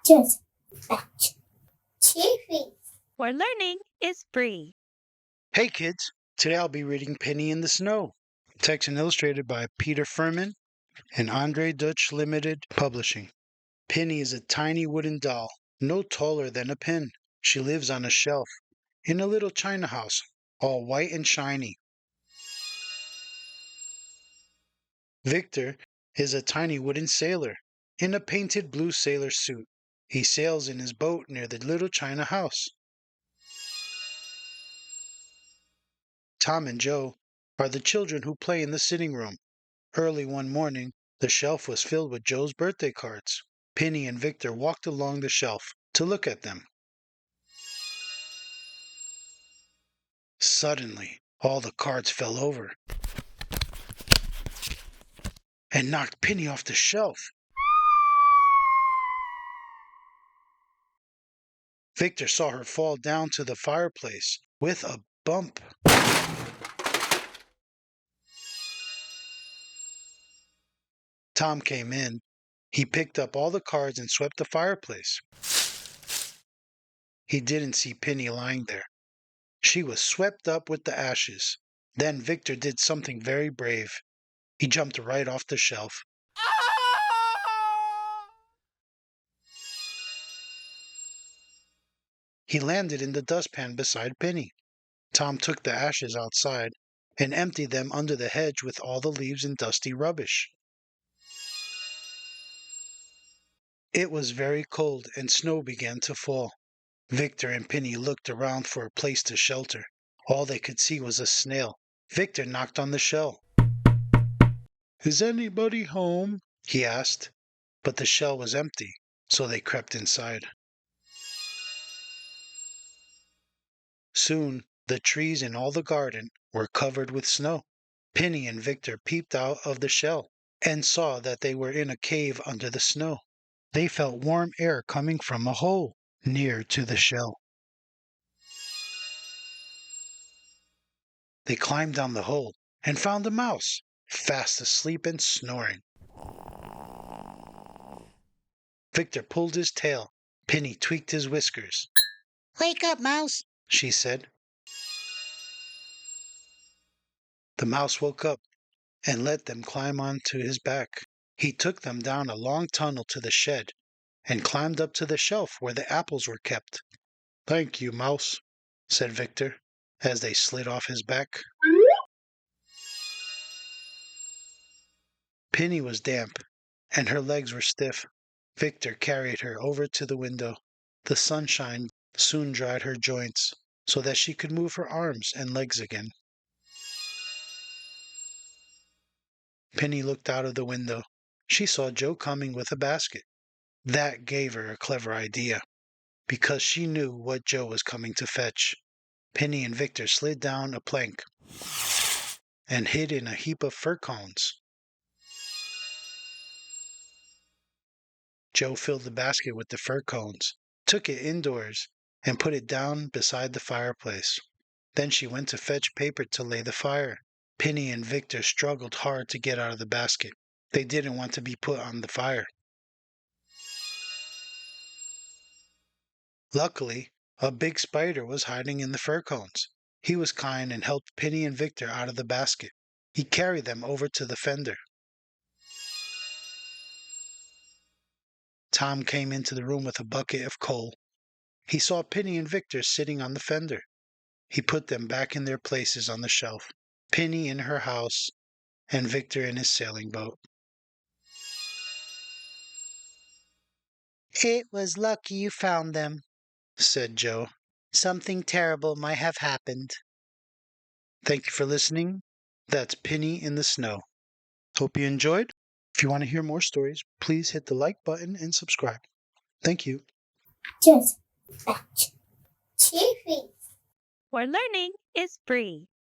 Just batch. Chiffy. Where learning is free. Hey kids, today I'll be reading Penny in the Snow. Text and illustrated by Peter Furman and Andre Dutch Limited Publishing. Penny is a tiny wooden doll, no taller than a pin. She lives on a shelf in a little china house, all white and shiny. Victor is a tiny wooden sailor in a painted blue sailor suit. He sails in his boat near the little china house. Tom and Joe are the children who play in the sitting room. Early one morning, the shelf was filled with Joe's birthday cards. Penny and Victor walked along the shelf to look at them. Suddenly, all the cards fell over and knocked Penny off the shelf. Victor saw her fall down to the fireplace with a bump. Tom came in. He picked up all the cards and swept the fireplace. He didn't see Penny lying there. She was swept up with the ashes. Then Victor did something very brave. He jumped right off the shelf. He landed in the dustpan beside Penny. Tom took the ashes outside and emptied them under the hedge with all the leaves and dusty rubbish. It was very cold and snow began to fall. Victor and Penny looked around for a place to shelter. All they could see was a snail. Victor knocked on the shell. "Is anybody home?" he asked. But the shell was empty, so they crept inside. Soon, the trees in all the garden were covered with snow. Penny and Victor peeped out of the shell and saw that they were in a cave under the snow. They felt warm air coming from a hole near to the shell. They climbed down the hole and found a mouse, fast asleep and snoring. Victor pulled his tail. Penny tweaked his whiskers. "Wake up, mouse," she said. The mouse woke up and let them climb onto his back. He took them down a long tunnel to the shed and climbed up to the shelf where the apples were kept. "Thank you, mouse," said Victor, as they slid off his back. Penny was damp, and her legs were stiff. Victor carried her over to the window. The sunshine soon dried her joints, so that she could move her arms and legs again. Penny looked out of the window. She saw Joe coming with a basket. That gave her a clever idea, because she knew what Joe was coming to fetch. Penny and Victor slid down a plank and hid in a heap of fir cones. Joe filled the basket with the fir cones, took it indoors, and put it down beside the fireplace. Then she went to fetch paper to lay the fire. Penny and Victor struggled hard to get out of the basket. They didn't want to be put on the fire. Luckily, a big spider was hiding in the fir cones. He was kind and helped Penny and Victor out of the basket. He carried them over to the fender. Tom came into the room with a bucket of coal. He saw Penny and Victor sitting on the fender. He put them back in their places on the shelf, Penny in her house and Victor in his sailing boat. "It was lucky you found them," said Joe. "Something terrible might have happened." Thank you for listening. That's Penny in the Snow. Hope you enjoyed. If you want to hear more stories, please hit the like button and subscribe. Thank you. Just batch. Chiffy. Where learning is free.